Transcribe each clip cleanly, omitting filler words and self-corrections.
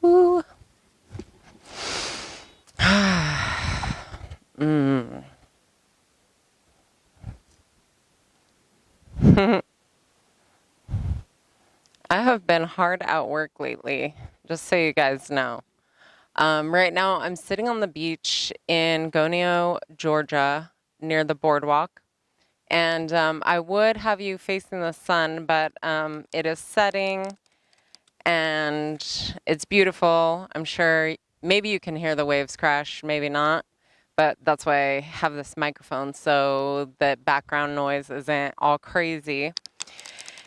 Ooh. Mm. I have been hard at work lately, just so you guys know. Right now, I'm sitting on the beach in Gonio, Georgia, near the boardwalk. And I would have you facing the sun, but it is setting and it's beautiful. I'm sure maybe you can hear the waves crash, maybe not. But that's why I have this microphone so that background noise isn't all crazy.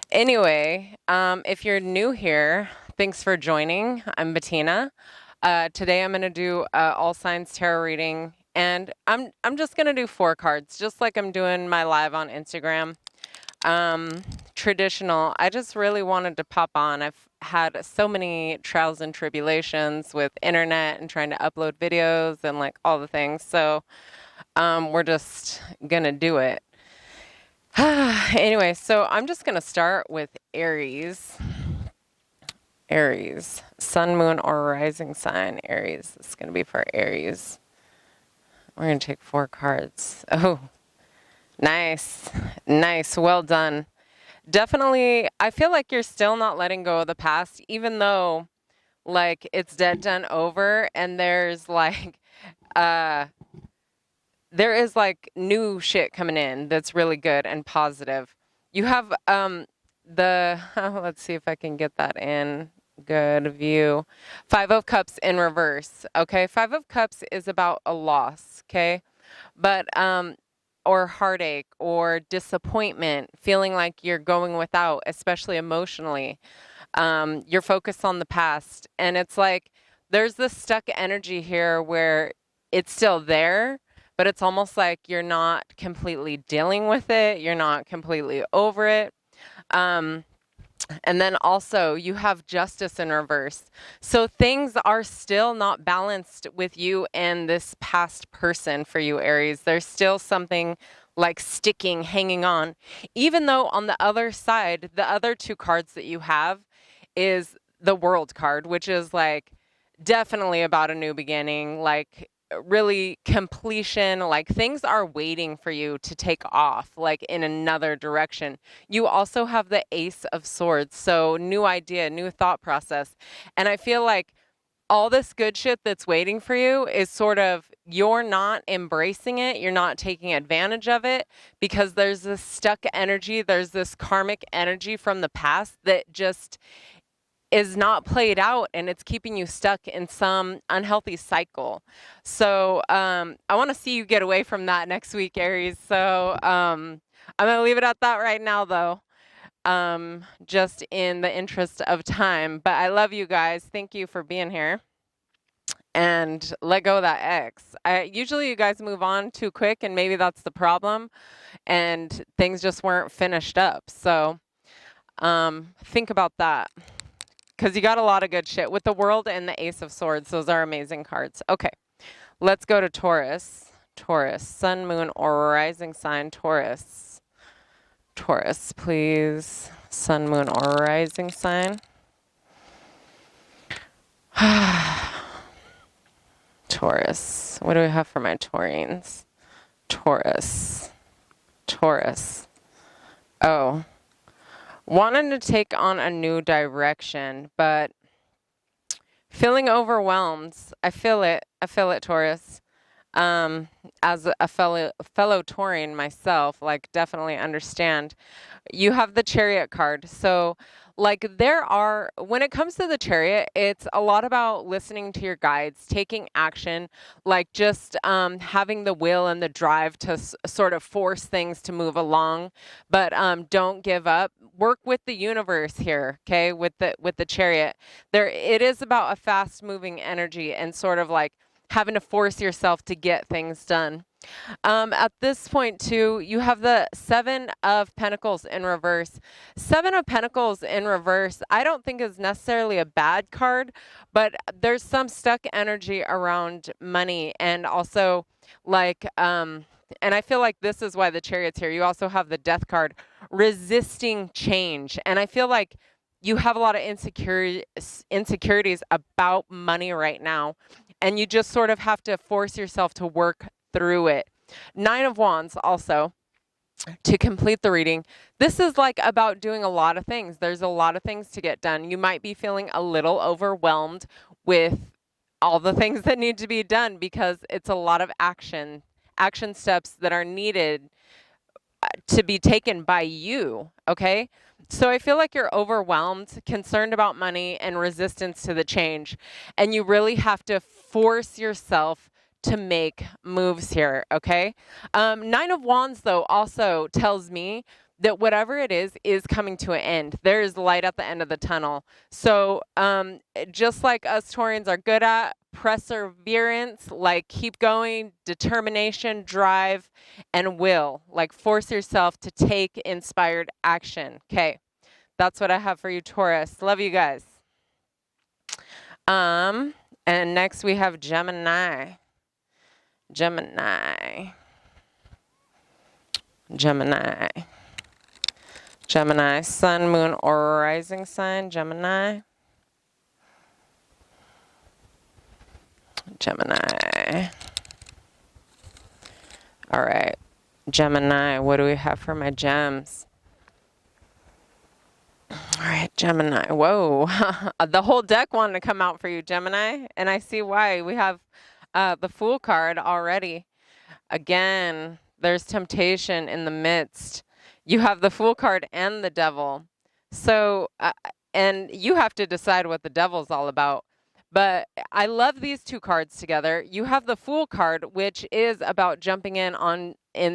Anyway, if you're new here, thanks for joining. I'm Bettina. Today I'm going to do all signs tarot reading, and I'm just going to do 4 cards, just like I'm doing my live on Instagram. Traditional. I just really wanted to pop on. I've had so many trials and tribulations with internet and trying to upload videos and like all the things. So we're just gonna do it. Anyway, so I'm just gonna start with Aries. Aries, sun, moon, or rising sign. Aries. This is gonna be for Aries. We're gonna take 4 cards. Oh, nice, nice. Well done. Definitely, I feel like you're still not letting go of the past, even though like it's dead, done, over, and uh there is like new shit coming in that's really good and positive. You have the let's see if I can get that in good view. 5 of Cups in reverse. Okay, 5 of Cups is about a loss, okay? But or heartache or disappointment, feeling like you're going without, especially emotionally. You're focused on the past. And it's like there's this stuck energy here where it's still there, but it's almost like you're not completely dealing with it. You're not completely over it. Um, and then also you have justice in reverse. So things are still not balanced with you and this past person for you, Aries. There's still something like sticking, hanging on. Even though on the other side, the other 2 cards that you have is the World card, which is like definitely about a new beginning, like really completion, like things are waiting for you to take off, like in another direction. You also have the Ace of Swords, so new idea, new thought process. And I feel like all this good shit that's waiting for you is sort of you're not embracing it, you're not taking advantage of it because there's this stuck energy, there's this karmic energy from the past that just is not played out and it's keeping you stuck in some unhealthy cycle. So I want to see you get away from that next week, Aries. So I'm going to leave it at that right now, though, just in the interest of time. But I love you guys. Thank you for being here. And let go of that ex. Usually you guys move on too quick, and maybe that's the problem. And things just weren't finished up. So think about that. Because you got a lot of good shit. With the World and the Ace of Swords, those are amazing cards. Okay, let's go to Taurus. Taurus, sun, moon, or rising sign, Taurus. Taurus, please. Sun, moon, or rising sign. Taurus. What do we have for my Taurines? Taurus. Taurus. Oh. Wanting to take on a new direction, but feeling overwhelmed. I feel it. I feel it, Taurus. As a fellow Taurian myself, like definitely understand. You have the Chariot card. So like when it comes to the Chariot, it's a lot about listening to your guides, taking action, like just having the will and the drive to sort of force things to move along, but don't give up. Work with the universe here, okay? With the Chariot, it is about a fast moving energy and sort of like having to force yourself to get things done. At this point, too, you have the 7 of Pentacles in reverse. 7 of Pentacles in reverse, I don't think is necessarily a bad card, but there's some stuck energy around money and also like, and I feel like this is why the Chariot's here. You also have the Death card, resisting change. And I feel like you have a lot of insecurities about money right now, and you just sort of have to force yourself to work through it. Nine of Wands also, to complete the reading. This is like about doing a lot of things. There's a lot of things to get done. You might be feeling a little overwhelmed with all the things that need to be done because it's a lot of action steps that are needed to be taken by you, okay? So I feel like you're overwhelmed, concerned about money, and resistance to the change. And you really have to force yourself to make moves here, okay? Nine of Wands, though, also tells me that whatever it is coming to an end. There is light at the end of the tunnel. So just like us Taurians are good at, perseverance, like keep going, determination, drive, and will. Like force yourself to take inspired action. Okay, that's what I have for you, Taurus. Love you guys. And next we have Gemini. Gemini, sun, moon, or rising sign, Gemini. All right, Gemini, what do we have for my gems? All right, Gemini. Whoa, the whole deck wanted to come out for you, Gemini, and I see why. We have the Fool card already. Again, there's temptation in the midst. You have the Fool card and the Devil. So, and you have to decide what the Devil's all about. But I love these two cards together. You have the Fool card, which is about jumping in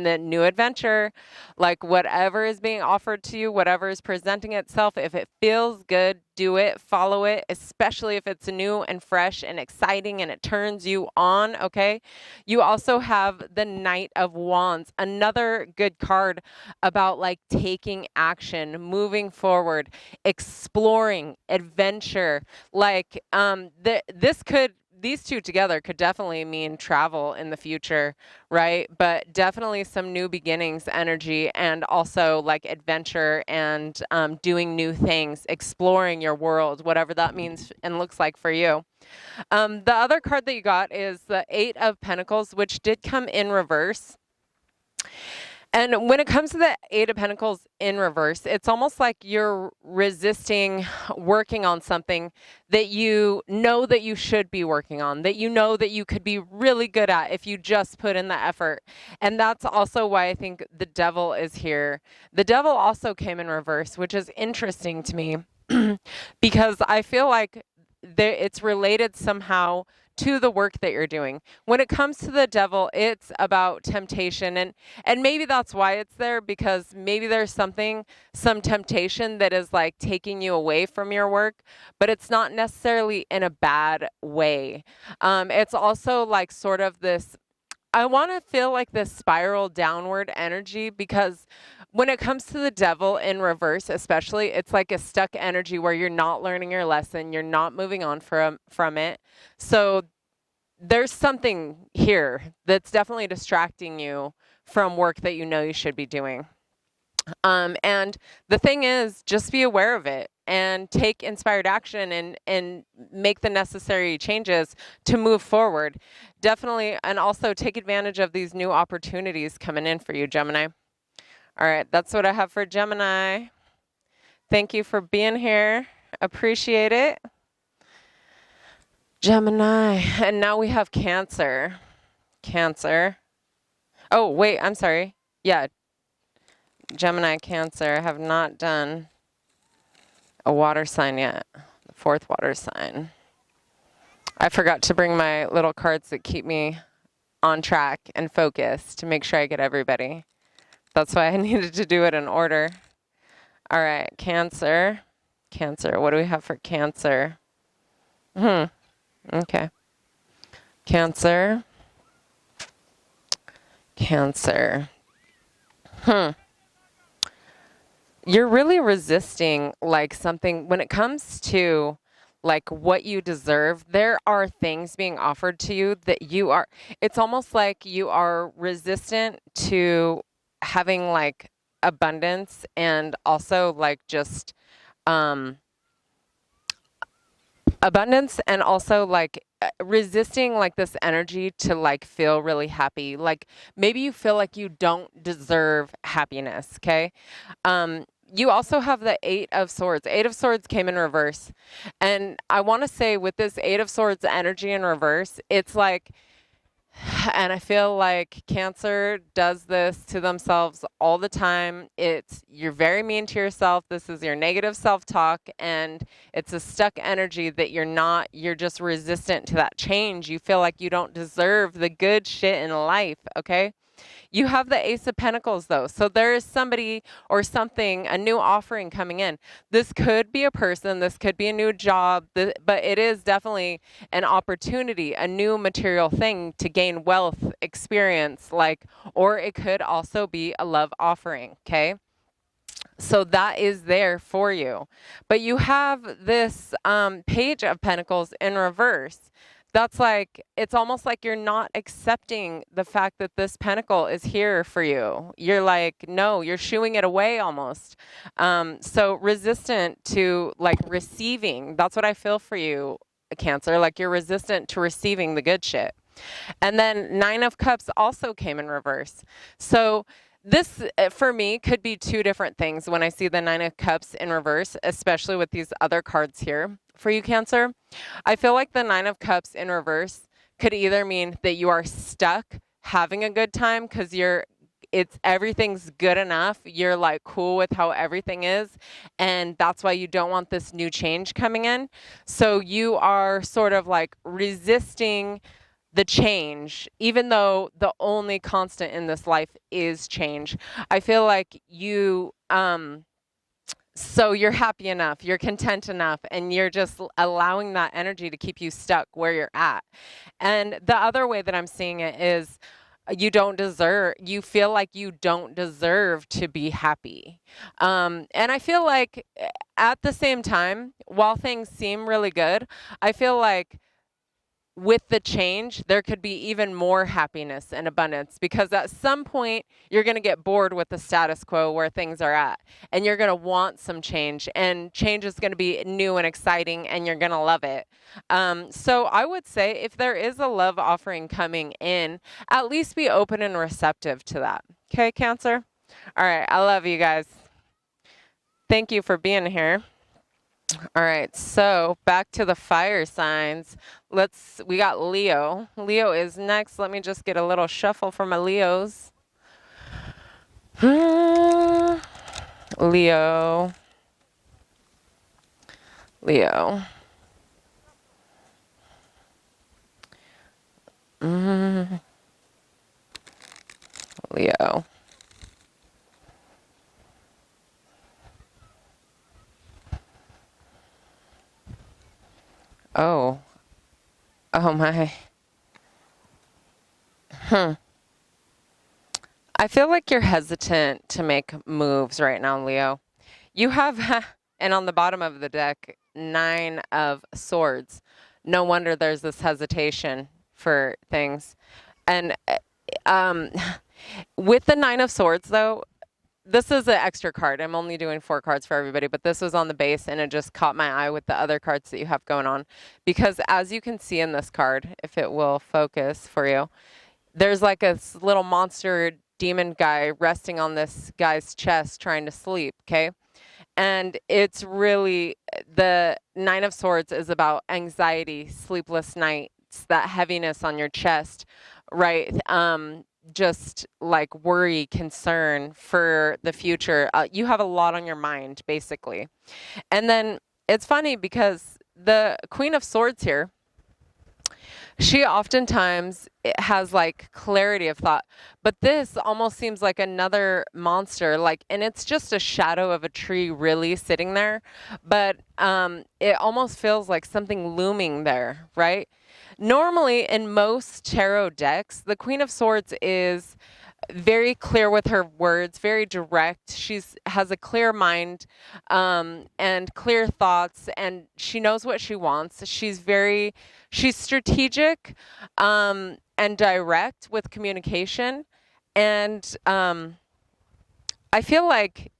the new adventure, like whatever is being offered to you, whatever is presenting itself. If it feels good, do it, follow it, especially if it's new and fresh and exciting and it turns you on, okay? You also have the Knight of Wands, another good card about like taking action, moving forward, exploring, adventure. Like these two together could definitely mean travel in the future, right? But definitely some new beginnings energy, and also like adventure and doing new things, exploring your world, whatever that means and looks like for you. The other card that you got is the Eight of Pentacles, which did come in reverse. And when it comes to the Eight of Pentacles in reverse, it's almost like you're resisting working on something that you know that you should be working on, that you know that you could be really good at if you just put in the effort. And that's also why I think the Devil is here. The Devil also came in reverse, which is interesting to me because I feel like it's related somehow to the work that you're doing. When it comes to the Devil, it's about temptation, and maybe that's why it's there, because maybe there's some temptation that is like taking you away from your work, but it's not necessarily in a bad way. It's also like sort of this, I want to feel like this spiral downward energy, because when it comes to the Devil in reverse, especially, it's like a stuck energy where you're not learning your lesson, you're not moving on from it. So there's something here that's definitely distracting you from work that you know you should be doing. And the thing is, just be aware of it and take inspired action and make the necessary changes to move forward. Definitely, and also take advantage of these new opportunities coming in for you, Gemini. All right, that's what I have for Gemini. Thank you for being here. Appreciate it. Gemini. And now we have Cancer. Cancer. Oh, wait, I'm sorry. Yeah. Gemini, Cancer. I have not done a water sign yet. The fourth water sign. I forgot to bring my little cards that keep me on track and focused to make sure I get everybody. That's why I needed to do it in order. All right, Cancer. Cancer. What do we have for Cancer? Okay. Cancer. Cancer. You're really resisting like something when it comes to like what you deserve. There are things being offered to you that it's almost like you are resistant to having like abundance, and also like just abundance, and also like resisting like this energy to like feel really happy. Like maybe you feel like you don't deserve happiness, okay? You also have the Eight of Swords. Eight of Swords came in reverse. And I want to say with this Eight of Swords energy in reverse, it's like, and I feel like Cancer does this to themselves all the time. It's you're very mean to yourself. This is your negative self-talk, and it's a stuck energy that you're just resistant to that change. You feel like you don't deserve the good shit in life, okay? You have the Ace of Pentacles, though. So there is somebody or something, a new offering coming in. This could be a person, this could be a new job, but it is definitely an opportunity, a new material thing to gain wealth, experience, like, or it could also be a love offering, okay? So that is there for you. But you have this Page of Pentacles in reverse. That's like, it's almost like you're not accepting the fact that this pentacle is here for you. You're like, no, you're shooing it away almost. So resistant to like receiving. That's what I feel for you, Cancer. Like you're resistant to receiving the good shit. And then Nine of Cups also came in reverse. So this, for me, could be two different things when I see the Nine of Cups in reverse, especially with these other cards here for you, Cancer. I feel like the Nine of Cups in reverse could either mean that you are stuck having a good time because everything's good enough. You're like cool with how everything is. And that's why you don't want this new change coming in. So you are sort of like resisting the change, even though the only constant in this life is change. I feel like so you're happy enough, you're content enough, and you're just allowing that energy to keep you stuck where you're at. And the other way that I'm seeing it is you feel like you don't deserve to be happy. And I feel like at the same time, while things seem really good, I feel like with the change, there could be even more happiness and abundance because at some point you're going to get bored with the status quo where things are at and you're going to want some change, and change is going to be new and exciting and you're going to love it. So I would say if there is a love offering coming in, at least be open and receptive to that. Okay, Cancer? All right. I love you guys. Thank you for being here. All right, so back to the fire signs. We got Leo. Leo is next. Let me just get a little shuffle for my Leos. Leo. Leo. Leo. Oh. Oh my. I feel like you're hesitant to make moves right now, Leo. You have, and on the bottom of the deck, Nine of Swords. No wonder there's this hesitation for things. And with the Nine of Swords, though, this is an extra card. I'm only doing 4 cards for everybody, but this was on the base and it just caught my eye with the other cards that you have going on. Because as you can see in this card, if it will focus for you, there's like a little monster demon guy resting on this guy's chest trying to sleep, okay? And it's really, the Nine of Swords is about anxiety, sleepless nights, that heaviness on your chest, right? Just like worry, concern for the future. You have a lot on your mind, basically. And then it's funny because the Queen of Swords here, she oftentimes has like clarity of thought, but this almost seems like another monster, like, and it's just a shadow of a tree really sitting there, but it almost feels like something looming there, right? Normally, in most tarot decks, the Queen of Swords is very clear with her words, very direct. Has a clear mind and clear thoughts, and she knows what she wants. She's strategic and direct with communication, and I feel like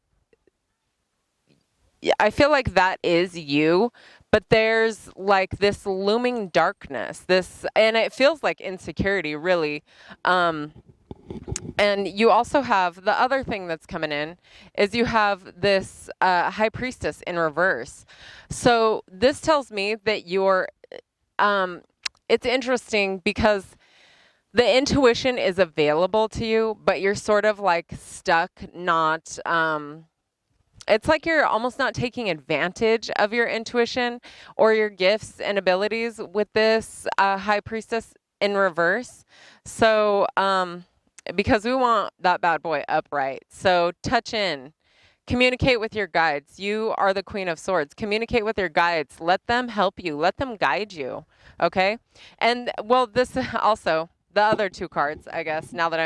that is you, but there's like this looming darkness, and it feels like insecurity, really. Um, and you also have the other thing that's coming in is you have this high priestess in reverse. So this tells me that um, it's interesting because the intuition is available to you, but you're sort of like stuck, not, it's like you're almost not taking advantage of your intuition or your gifts and abilities with this high priestess in reverse. So, because we want that bad boy upright. So touch in. Communicate with your guides. You are the Queen of Swords. Communicate with your guides. Let them help you. Let them guide you. Okay? And well, this also, the other two cards, I guess, now that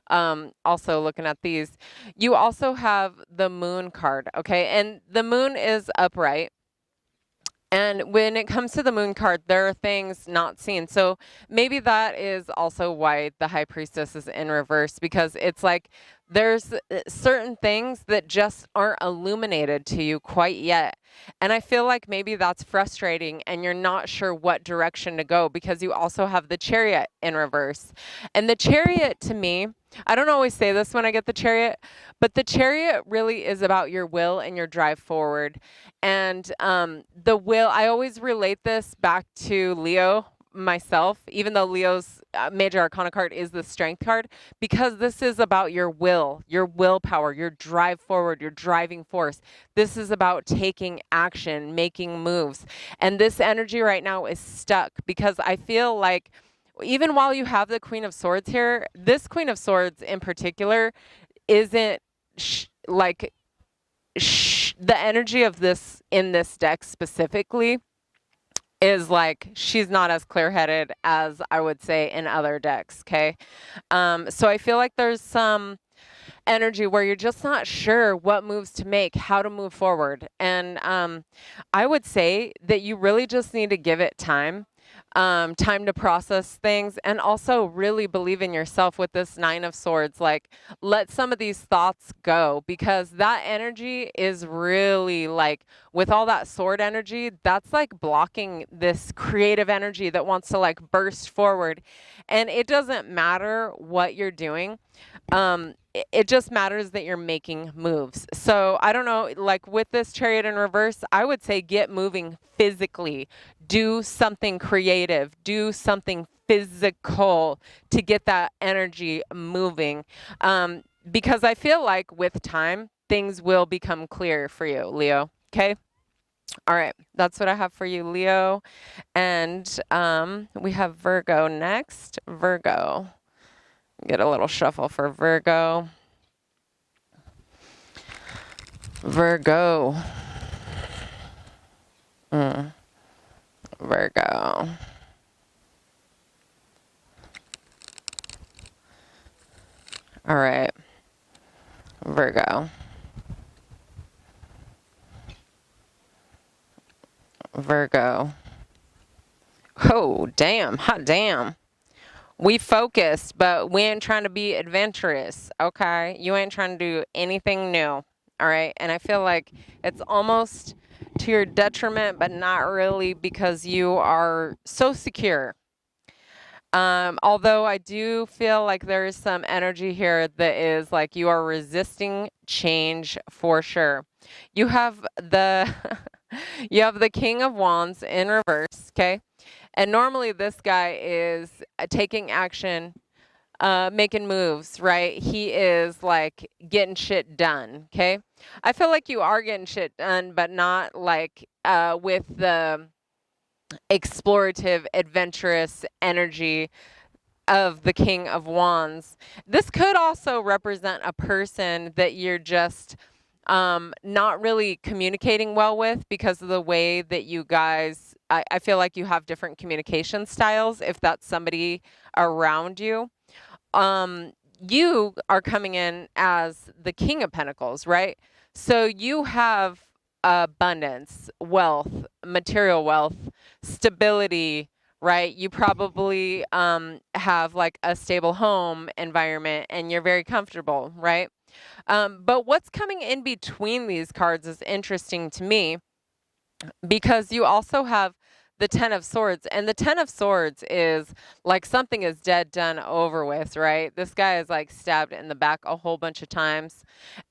I'm also looking at these, you also have the Moon card. Okay? And the Moon is upright. And when it comes to the Moon card, there are things not seen. So maybe that is also why the High Priestess is in reverse, because it's like there's certain things that just aren't illuminated to you quite yet. And I feel like maybe that's frustrating and you're not sure what direction to go because you also have the Chariot in reverse. And the Chariot, to me, I don't always say this when I get the Chariot, but the Chariot really is about your will and your drive forward. And the will, I always relate this back to Leo myself, even though Leo's major arcana card is the strength card, because this is about your will, your willpower, your drive forward, your driving force. This is about taking action, making moves. And this energy right now is stuck because I feel like even while you have the Queen of Swords here, this Queen of Swords in particular isn't the energy of this in this deck specifically is like she's not as clear-headed as I would say in other decks. Okay, so I feel like there's some energy where you're just not sure what moves to make, how to move forward, and I would say that you really just need to give it time. Time to process things, and also really believe in yourself with this Nine of Swords. Like, let some of these thoughts go because that energy is really like, with all that sword energy, that's like blocking this creative energy that wants to like burst forward. And it doesn't matter what you're doing. It just matters that you're making moves. So I don't know, like with this Chariot in reverse, I would say get moving physically. Do something creative. Do something physical to get that energy moving. Because I feel like with time, things will become clear for you, Leo. Okay? All right. That's what I have for you, Leo. And we have Virgo next. Virgo. Get a little shuffle for Virgo. Virgo. Virgo. All right. Virgo. Virgo. Oh, damn. Hot damn. We focused, but we ain't trying to be adventurous, okay? You ain't trying to do anything new, all right? And I feel like it's almost to your detriment, but not really because you are so secure. Although I do feel like there is some energy here that is like you are resisting change for sure. You have the you have the King of Wands in reverse, okay? And normally this guy is taking action, making moves, right? He is like getting shit done, okay? I feel like you are getting shit done, but not like with the explorative, adventurous energy of the King of Wands. This could also represent a person that you're just not really communicating well with because of the way that you guys, I feel like you have different communication styles if that's somebody around you. You are coming in as the King of Pentacles, right? So you have abundance, wealth, material wealth, stability, right? You probably have like a stable home environment and you're very comfortable, right? But what's coming in between these cards is interesting to me because you also have the Ten of Swords, and the Ten of Swords is like something is dead, done, over with, right? This guy is like stabbed in the back a whole bunch of times,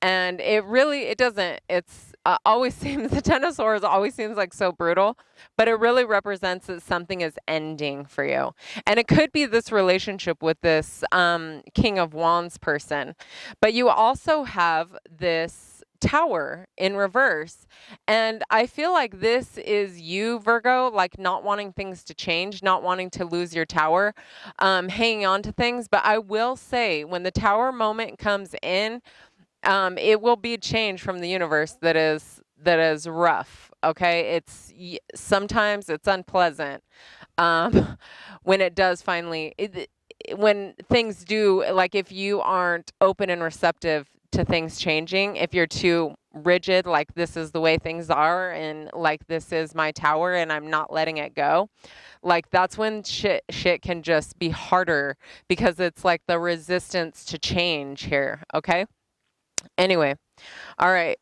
and it doesn't, it's always seems, the Ten of Swords always seems like so brutal, but it really represents that something is ending for you. And it could be this relationship with this King of Wands person, but you also have this Tower in reverse. And I feel like this is you, Virgo, like not wanting things to change, not wanting to lose your tower, hanging on to things. But I will say, when the tower moment comes in, it will be change from the universe that is rough. Okay, sometimes it's unpleasant when it does finally. When things do, like if you aren't open and receptive to things changing, if you're too rigid, like this is the way things are and like this is my tower and I'm not letting it go, like that's when shit can just be harder because it's like the resistance to change here, okay? Anyway, all right.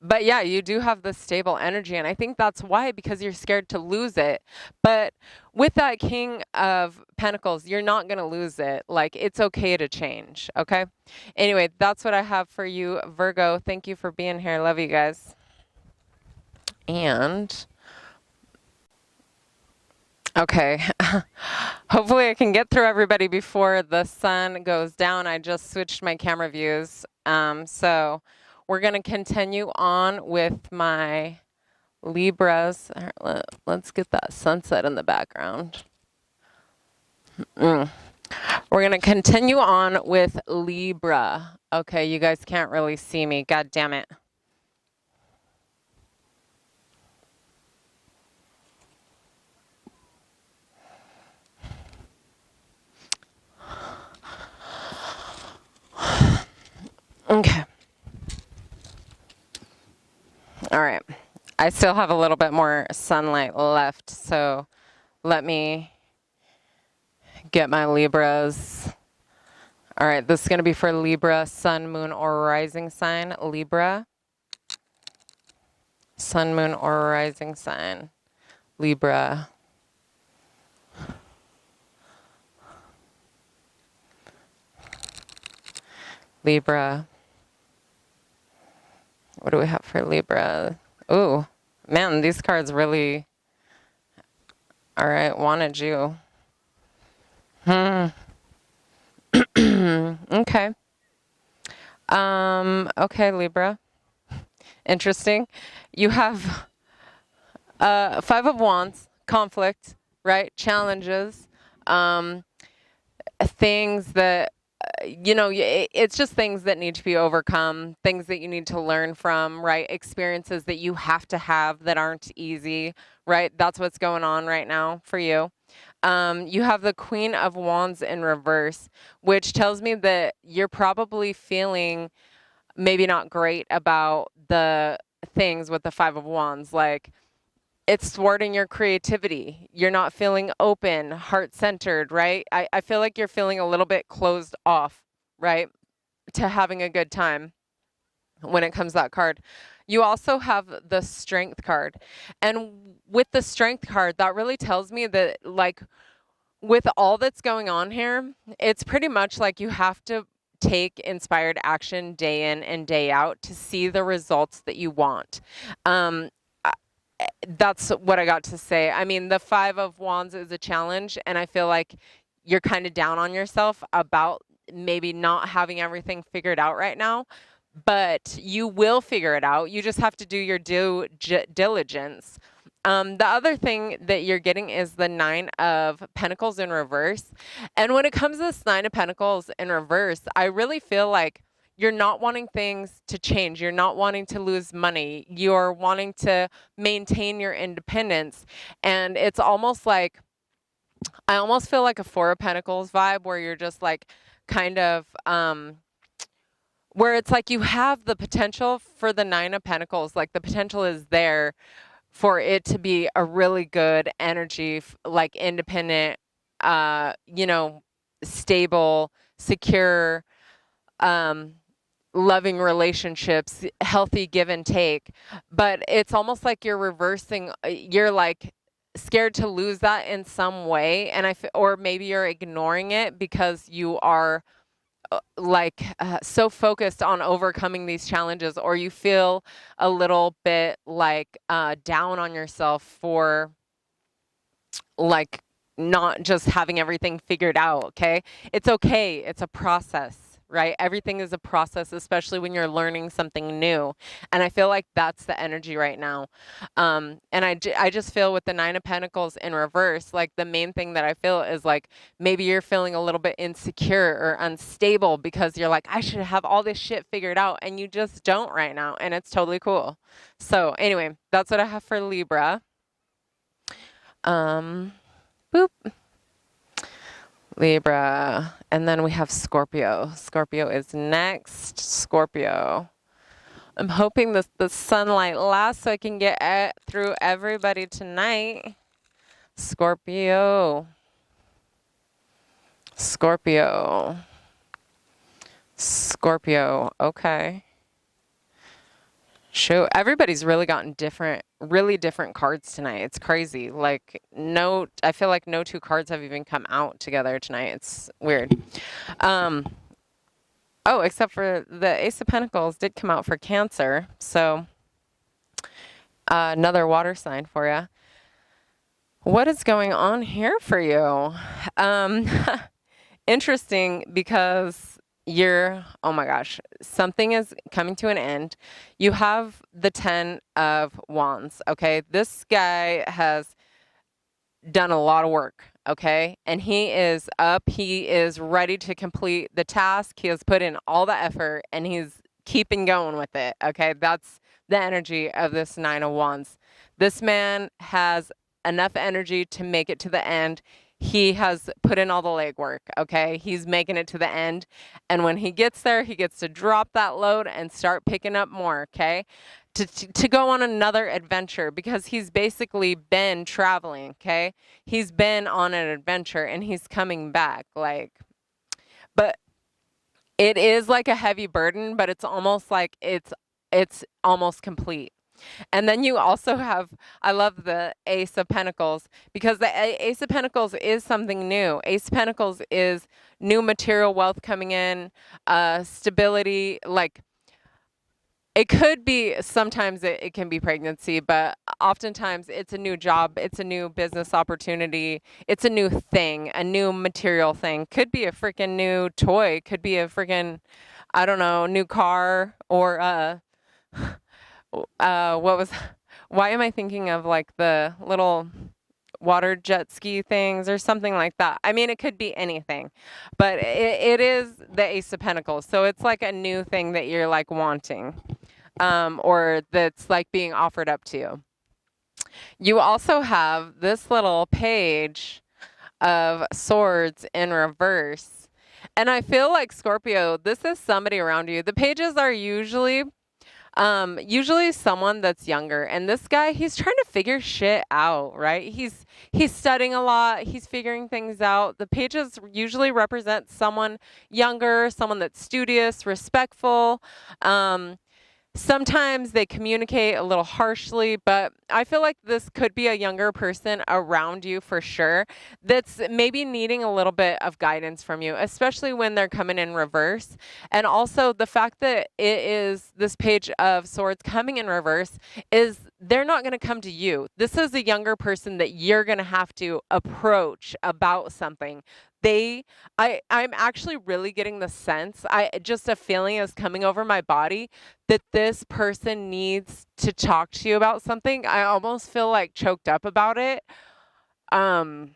But yeah, you do have this stable energy, and I think that's why, because you're scared to lose it. But with that King of Pentacles, you're not going to lose it. Like, it's okay to change, okay? Anyway, that's what I have for you, Virgo. Thank you for being here. Love you guys. And, okay. Hopefully I can get through everybody before the sun goes down. I just switched my camera views. So we're going to continue on with my Libras. Let's get that sunset in the background. We're going to continue on with Libra. Okay, you guys can't really see me. God damn it. Okay. All right. I still have a little bit more sunlight left, so let me get my Libras. All right, this is going to be for Libra, Sun, Moon, or Rising sign. Libra. Sun, Moon, or Rising sign. Libra. Libra. What do we have for Libra? Ooh, man, these cards really, all right, wanted you. Okay. Okay, Libra. Interesting. You have Five of Wands, conflict, right? Challenges, things that, it's just things that need to be overcome, things that you need to learn from, right? Experiences that you have to have that aren't easy, right? That's what's going on right now for you. You have the Queen of Wands in reverse, which tells me that you're probably feeling maybe not great about the things with the Five of Wands. Like, it's thwarting your creativity. You're not feeling open, heart-centered, right? I feel like you're feeling a little bit closed off, right, to having a good time when it comes to that card. You also have the Strength card. And with the Strength card, that really tells me that, like, with all that's going on here, it's pretty much like you have to take inspired action day in and day out to see the results that you want. That's what I got to say. I mean, the Five of Wands is a challenge, and I feel like you're kind of down on yourself about maybe not having everything figured out right now, but you will figure it out. You just have to do your due diligence. The other thing that you're getting is the Nine of Pentacles in reverse. And when it comes to this Nine of Pentacles in reverse, I really feel like you're not wanting things to change. You're not wanting to lose money. You're wanting to maintain your independence. And it's almost like, I almost feel like a Four of Pentacles vibe where you're just like kind of, where it's like you have the potential for the Nine of Pentacles. Like the potential is there for it to be a really good energy, like independent, stable, secure, loving relationships, healthy give and take. But it's almost like you're reversing, you're like scared to lose that in some way. And or maybe you're ignoring it because you are so focused on overcoming these challenges, or you feel a little bit like down on yourself for like not just having everything figured out. Okay. It's okay. It's a process, right? Everything is a process, especially when you're learning something new. And I feel like that's the energy right now. And I just feel with the Nine of Pentacles in reverse, like the main thing that I feel is like maybe you're feeling a little bit insecure or unstable because you're like, I should have all this shit figured out. And you just don't right now. And it's totally cool. So anyway, that's what I have for Libra. Boop. Libra. And then we have Scorpio. Scorpio is next. Scorpio. I'm hoping the sunlight lasts so I can get through everybody tonight. Scorpio. Scorpio. Scorpio. Okay. Shoot, everybody's really gotten really different cards tonight. It's crazy. Like I feel like no two cards have even come out together tonight. It's weird. Oh, except for the Ace of Pentacles did come out for Cancer. So another water sign for you. What is going on here for you? Interesting because oh my gosh, something is coming to an end. You have the 10 of Wands, okay? This guy has done a lot of work, okay? And he is up, he is ready to complete the task. He has put in all the effort and he's keeping going with it, okay? That's the energy of this Nine of Wands. This man has enough energy to make it to the end. He has put in all the legwork, okay? He's making it to the end. And when he gets there, he gets to drop that load and start picking up more, okay? To go on another adventure because he's basically been traveling, okay? He's been on an adventure and he's coming back, but it is like a heavy burden, but it's almost like it's almost complete. And then you also have, I love the Ace of Pentacles because the Ace of Pentacles is something new. Ace of Pentacles is new material wealth coming in, stability, like it could be, sometimes it can be pregnancy, but oftentimes it's a new job, it's a new business opportunity, it's a new thing, a new material thing. Could be a freaking new toy, could be a freaking, I don't know, new car or why am I thinking of like the little water jet ski things or something like that? I mean, it could be anything, but it is the Ace of Pentacles. So it's like a new thing that you're like wanting, or that's like being offered up to you. You also have this little Page of Swords in reverse. And I feel like Scorpio, this is somebody around you. The pages are usually someone that's younger, and this guy, he's trying to figure shit out, right? He's studying a lot, he's figuring things out. The pages usually represent someone younger, someone that's studious, respectful. Sometimes they communicate a little harshly, but I feel like this could be a younger person around you for sure that's maybe needing a little bit of guidance from you, especially when they're coming in reverse. And also the fact that it is this Page of Swords coming in reverse is they're not going to come to you. This is a younger person that you're going to have to approach about something. I'm actually really getting the sense, just a feeling is coming over my body that this person needs to talk to you about something. I almost feel like choked up about it. I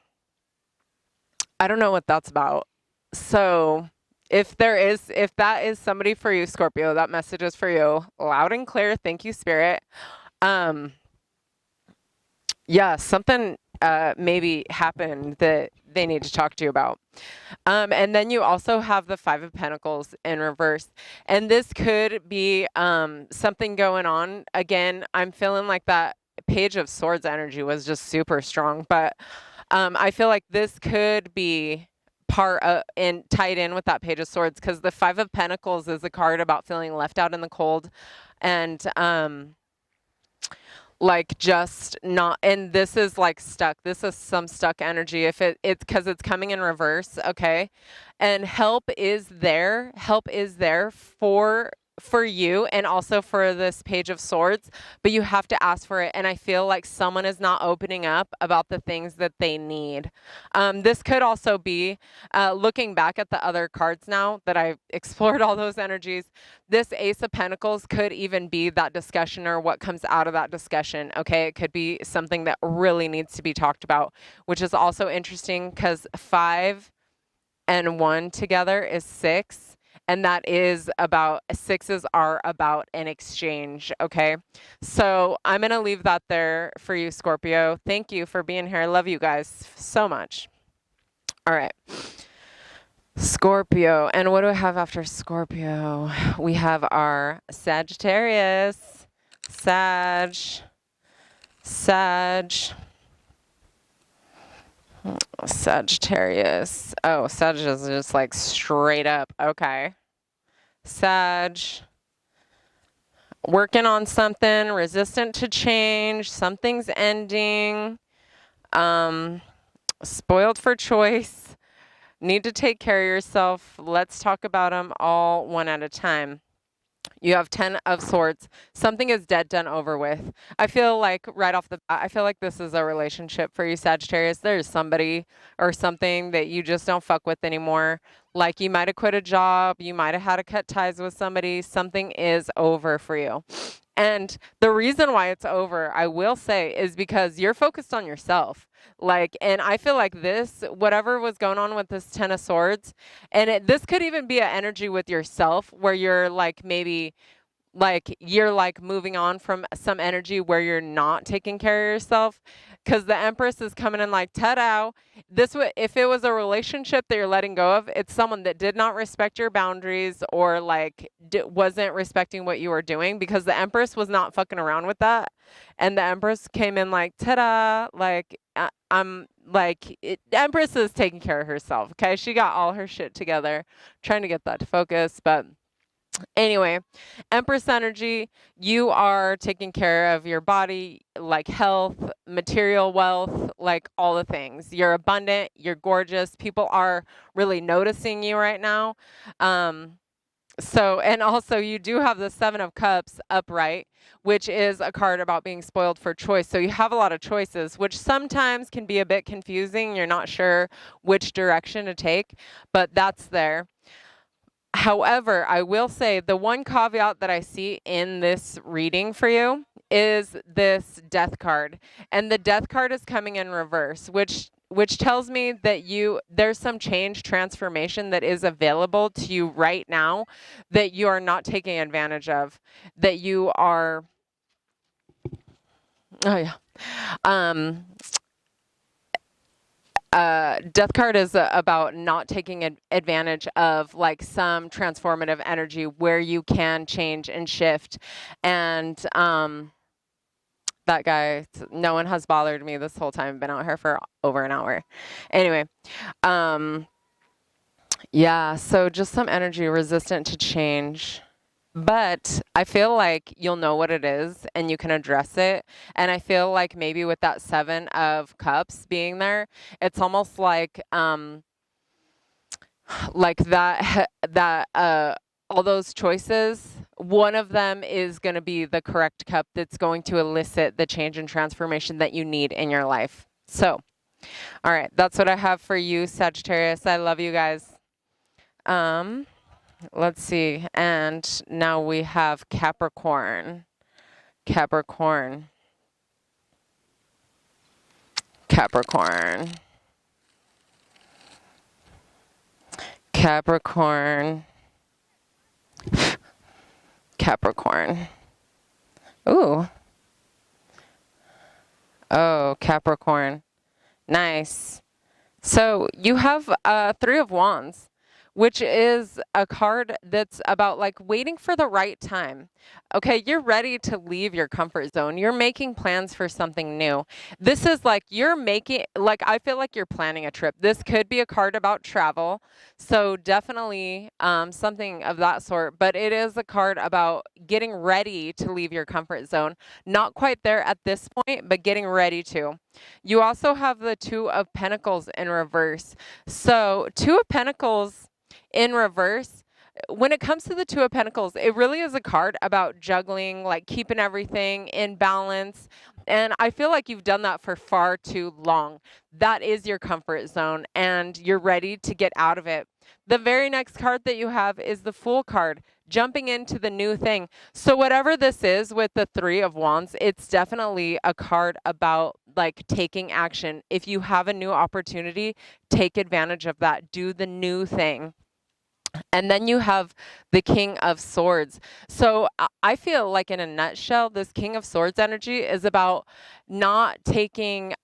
don't know what that's about. So if that is somebody for you, Scorpio, that message is for you. Loud and clear. Thank you, Spirit. Yeah, something maybe happened that they need to talk to you about. And then you also have the Five of Pentacles in reverse. And this could be something going on. Again, I'm feeling like that Page of Swords energy was just super strong. But I feel like this could be part and tied in with that Page of Swords, because the Five of Pentacles is a card about feeling left out in the cold and like just not, and this is like stuck. This is some stuck energy. If it's because it's coming in reverse, okay? And help is there. Help is there for you and also for this Page of Swords, but you have to ask for it. And I feel like someone is not opening up about the things that they need. This could also be, looking back at the other cards now that I've explored all those energies, this Ace of Pentacles could even be that discussion or what comes out of that discussion, okay? It could be something that really needs to be talked about, which is also interesting because 5 and 1 together is 6. And that is about, 6s are about an exchange, okay? So I'm going to leave that there for you, Scorpio. Thank you for being here. I love you guys so much. All right. Scorpio. And what do I have after Scorpio? We have our Sagittarius. Sagittarius. Oh, Sag is just like straight up. Okay. Sag. Working on something, resistant to change, something's ending. Spoiled for choice. Need to take care of yourself. Let's talk about them all one at a time. You have 10 of Swords. Something is dead, done, over with. I feel like right off the bat, I feel like this is a relationship for you, Sagittarius. There's somebody or something that you just don't fuck with anymore. Like you might have quit a job. You might have had to cut ties with somebody. Something is over for you. And the reason why it's over, I will say, is because you're focused on yourself. Like, and I feel like this, whatever was going on with this 10 of Swords, and this could even be an energy with yourself where you're like, maybe like you're like moving on from some energy where you're not taking care of yourself, because the Empress is coming in like, ta-da. This would, if it was a relationship that you're letting go of, it's someone that did not respect your boundaries or like wasn't respecting what you were doing, because the Empress was not fucking around with that. And the Empress came in like, ta-da, like I'm like, Empress is taking care of herself. Okay. She got all her shit together, trying to get that to focus. But anyway, Empress energy, you are taking care of your body, like health, material wealth, like all the things. You're abundant, you're gorgeous. People are really noticing you right now. So, and also you do have the 7 of Cups upright, which is a card about being spoiled for choice. So you have a lot of choices, which sometimes can be a bit confusing. You're not sure which direction to take, but that's there. However, I will say the one caveat that I see in this reading for you is this Death card. And the Death card is coming in reverse, which tells me that there's some change, transformation that is available to you right now that you are not taking advantage of, that you are, oh yeah. Death card is about not taking advantage of like some transformative energy where you can change and shift. And that guy, no one has bothered me this whole time. I've been out here for over an hour. Anyway, yeah, so just some energy resistant to change. But I feel like you'll know what it is and you can address it. And I feel like maybe with that 7 of Cups being there, it's almost like that all those choices, one of them is going to be the correct cup that's going to elicit the change and transformation that you need in your life. So, all right, that's what I have for you, Sagittarius. I love you guys. Let's see. And now we have Capricorn. Capricorn. Capricorn. Capricorn. Capricorn. Ooh. Oh, Capricorn. Nice. So you have 3 of Wands, which is a card that's about like waiting for the right time. Okay, you're ready to leave your comfort zone. You're making plans for something new. This is like you're making, like, I feel like you're planning a trip. This could be a card about travel. So definitely something of that sort. But it is a card about getting ready to leave your comfort zone. Not quite there at this point, but getting ready to. You also have the Two of Pentacles in reverse. So Two of Pentacles in reverse, when it comes to the Two of Pentacles, it really is a card about juggling, like keeping everything in balance. And I feel like you've done that for far too long. That is your comfort zone, and you're ready to get out of it. The very next card that you have is the Fool card, jumping into the new thing. So whatever this is with the Three of Wands, it's definitely a card about like taking action. If you have a new opportunity, take advantage of that. Do the new thing. And then you have the King of Swords. So I feel like in a nutshell, this King of Swords energy is about not taking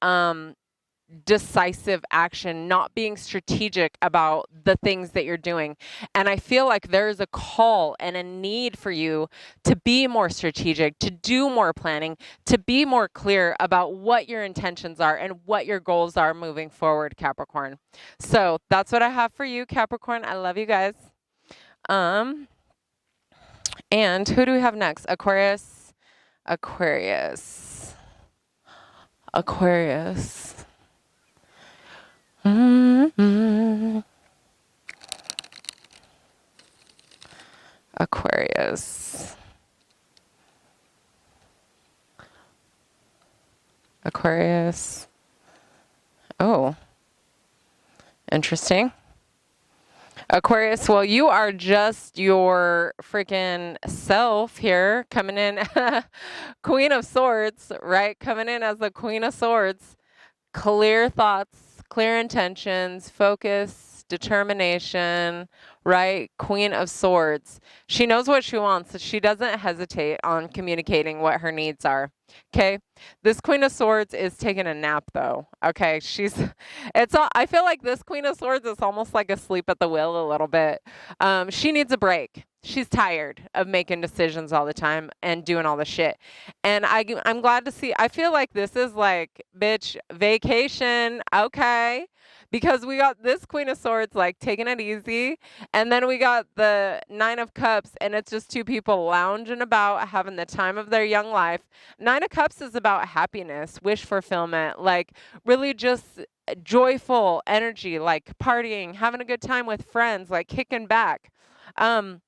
decisive action, not being strategic about the things that you're doing. And I feel like there's a call and a need for you to be more strategic, to do more planning, to be more clear about what your intentions are and what your goals are moving forward, Capricorn. So that's what I have for you, Capricorn. I love you guys. And who do we have next? Aquarius. Aquarius. Mm-hmm. Aquarius. Oh, interesting. Aquarius, well, you are just your freaking self here, coming in Queen of Swords, right? Coming in as the Queen of Swords. Clear thoughts, clear intentions, focus, determination, right? Queen of Swords. She knows what she wants. She doesn't hesitate on communicating what her needs are. Okay. This Queen of Swords is taking a nap though. Okay. I feel like this Queen of Swords is almost like asleep at the wheel a little bit. She needs a break. She's tired of making decisions all the time and doing all the shit. And I'm glad to see, I feel like this is like, bitch, vacation. Okay. Because we got this Queen of Swords, like taking it easy. And then we got the Nine of Cups, and it's just two people lounging about, having the time of their young life. Nine of Cups is about happiness, wish fulfillment, like really just joyful energy, like partying, having a good time with friends, like kicking back. And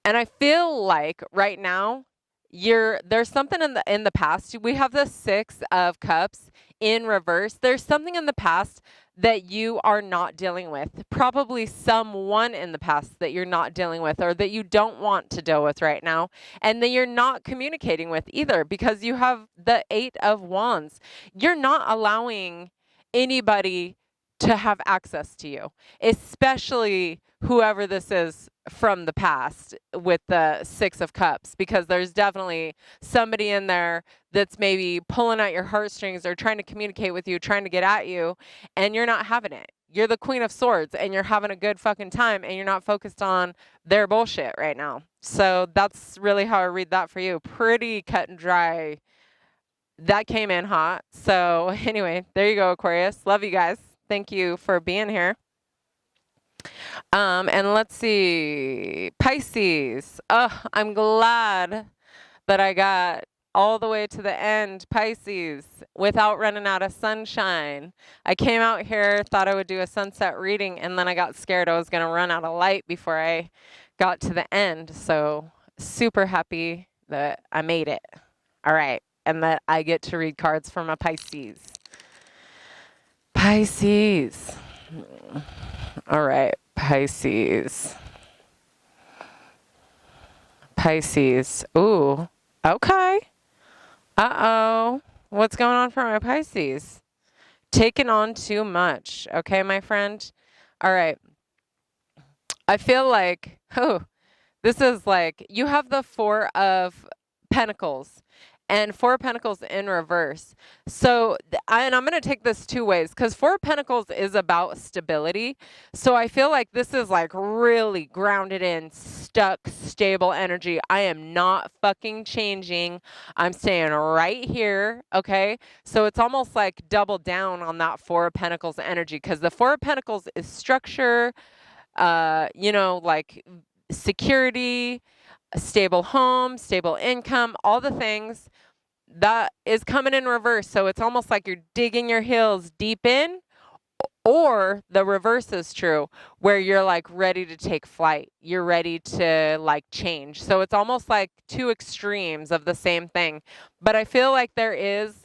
I feel like right now, there's something in the past. We have the Six of Cups in reverse. There's something in the past that you are not dealing with. Probably someone in the past that you're not dealing with, or that you don't want to deal with right now, and that you're not communicating with either, because you have the Eight of Wands. You're not allowing anybody to have access to you, especially whoever this is from the past with the Six of Cups, because there's definitely somebody in there that's maybe pulling at your heartstrings or trying to communicate with you, trying to get at you, and you're not having it. You're the Queen of Swords and you're having a good fucking time, and you're not focused on their bullshit right now. So that's really how I read that for you. Pretty cut and dry. That came in hot. So anyway, there you go, Aquarius. Love you guys. Thank you for being here. And let's see, Pisces. Oh, I'm glad that I got all the way to the end, Pisces, without running out of sunshine. I came out here, thought I would do a sunset reading, and then I got scared I was going to run out of light before I got to the end. So super happy that I made it. All right. And that I get to read cards from a Pisces. Pisces. All right, Pisces. Pisces. Ooh, okay. Uh-oh. What's going on for my Pisces? Taking on too much. Okay, my friend? All right. I feel like, this is like, you have the Four of Pentacles. and Four of Pentacles in reverse. So, and I'm going to take this two ways because Four of Pentacles is about stability. So I feel like this is like really grounded in, stuck, stable energy. I am not fucking changing. I'm staying right here. Okay. So it's almost like double down on that Four of Pentacles energy because the Four of Pentacles is structure, like security, a stable home, stable income, all the things that is coming in reverse. So it's almost like you're digging your heels deep in, or the reverse is true, where you're like ready to take flight. You're ready to like change. So it's almost like two extremes of the same thing. But I feel like there is,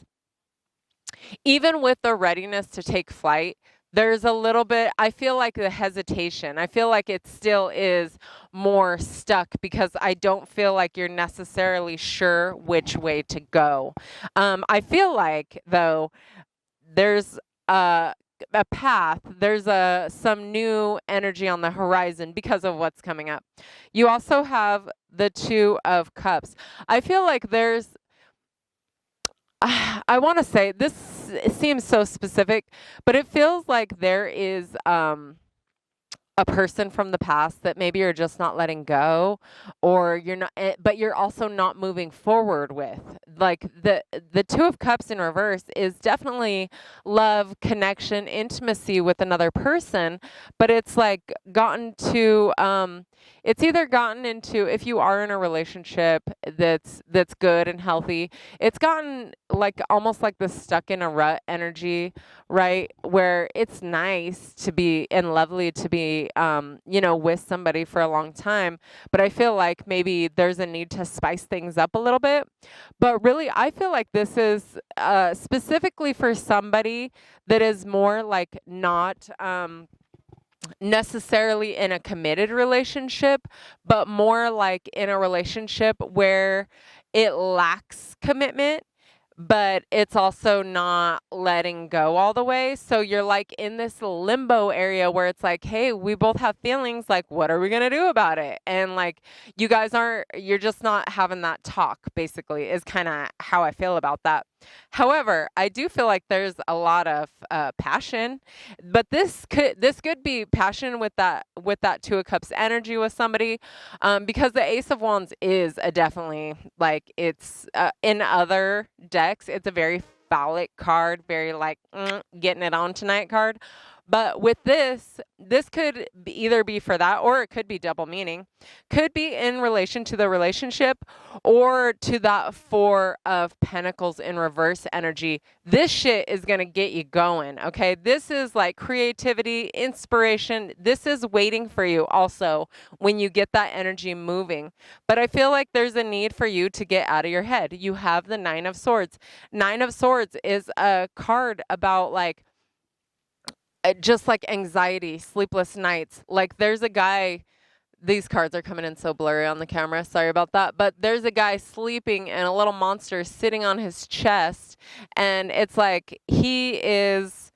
even with the readiness to take flight, there's a little bit, I feel like the hesitation. I feel like it still is more stuck because I don't feel like you're necessarily sure which way to go. I feel like, though, there's a path, there's some new energy on the horizon because of what's coming up. You also have the Two of Cups. I feel like there's, I want to say this, it seems so specific, but it feels like there is a person from the past that maybe you're just not letting go, or you're not, but you're also not moving forward with. Like the Two of Cups in reverse is definitely love, connection, intimacy with another person, but it's like gotten to, it's either gotten into, if you are in a relationship that's good and healthy, it's gotten like almost like the stuck in a rut energy, right? Where it's nice to be and lovely to be, with somebody for a long time. But I feel like maybe there's a need to spice things up a little bit. But really, I feel like this is specifically for somebody that is more like not necessarily in a committed relationship, but more like in a relationship where it lacks commitment, but it's also not letting go all the way. So you're like in this limbo area where it's like, hey, we both have feelings. Like, what are we going to do about it? And like, you're just not having that talk, basically, is kind of how I feel about that. However, I do feel like there's a lot of passion, but this could be passion with that Two of Cups energy with somebody, because the Ace of Wands is a definitely, like, it's in other decks, it's a very phallic card, very like getting it on tonight card. But with this could either be for that, or it could be double meaning. Could be in relation to the relationship or to that Four of Pentacles in reverse energy. This shit is going to get you going, okay? This is like creativity, inspiration. This is waiting for you also when you get that energy moving. But I feel like there's a need for you to get out of your head. You have the Nine of Swords. Nine of Swords is a card about like, just like anxiety, sleepless nights. Like there's a guy, these cards are coming in so blurry on the camera, sorry about that, but there's a guy sleeping and a little monster sitting on his chest, and it's like he is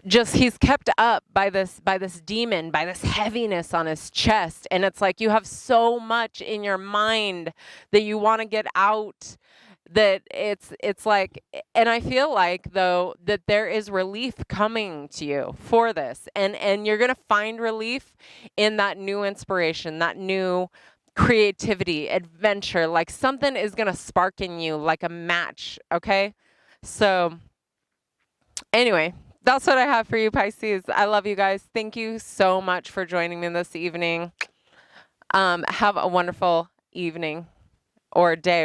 just, he's kept up by this demon, by this heaviness on his chest, and it's like you have so much in your mind that you want to get out, that it's like, and I feel like, though, that there is relief coming to you for this, and you're gonna find relief in that new inspiration, that new creativity, adventure. Like something is gonna spark in you like a match. Okay, so anyway, that's what I have for you, Pisces. I love you guys. Thank you so much for joining me this evening. Have a wonderful evening or day.